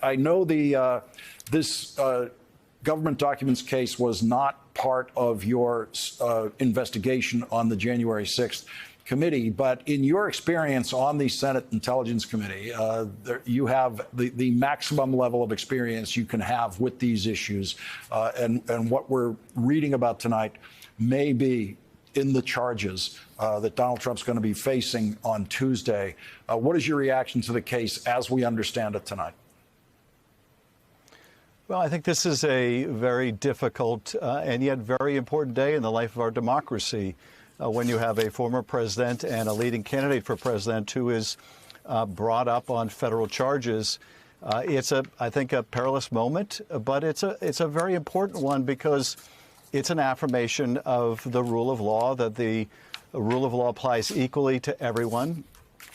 I know this government documents case was not part of your investigation on the January 6th committee, but in your experience on the Senate Intelligence Committee, you have the maximum level of experience you can have with these issues, and what we're reading about tonight may be in the charges that Donald Trump's going to be facing on Tuesday. What is your reaction to the case as we understand it tonight? Well, I think this is a very difficult and yet very important day in the life of our democracy when you have a former president and a leading candidate for president who is brought up on federal charges. It's, I think, a perilous moment, but it's a very important one because it's an affirmation of the rule of law, that the rule of law applies equally to everyone.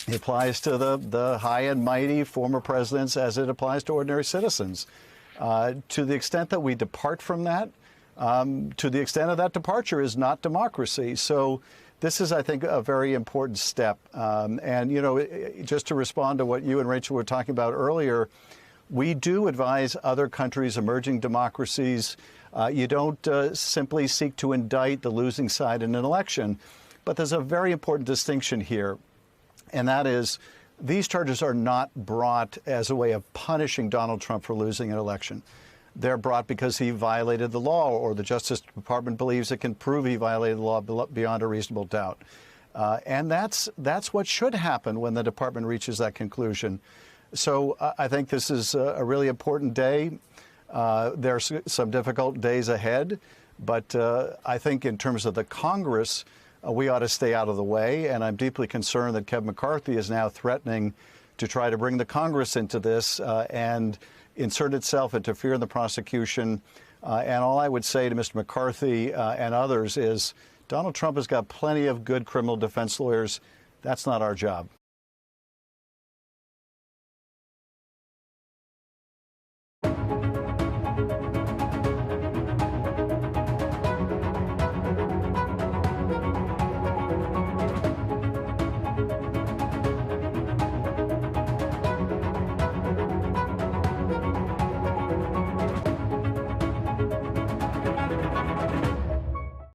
It applies to the high and mighty former presidents as it applies to ordinary citizens. To the extent that we depart from that, to the extent of that departure is not democracy. So this is, I think, a very important step. And, you know, just to respond to what you and Rachel were talking about earlier, we do advise other countries, emerging democracies. You don't simply seek to indict the losing side in an election. But there's a very important distinction here, and that is these charges are not brought as a way of punishing Donald Trump for losing an election. They're brought because he violated the law, or the Justice Department believes it can prove he violated the law beyond a reasonable doubt. And that's what should happen when the department reaches that conclusion. So I think this is a really important day. There's some difficult days ahead, but I think in terms of the Congress, we ought to stay out of the way. And I'm deeply concerned that Kevin McCarthy is now threatening to try to bring the Congress into this and insert itself, interfere in the prosecution. And all I would say to Mr. McCarthy and others is Donald Trump has got plenty of good criminal defense lawyers. That's not our job.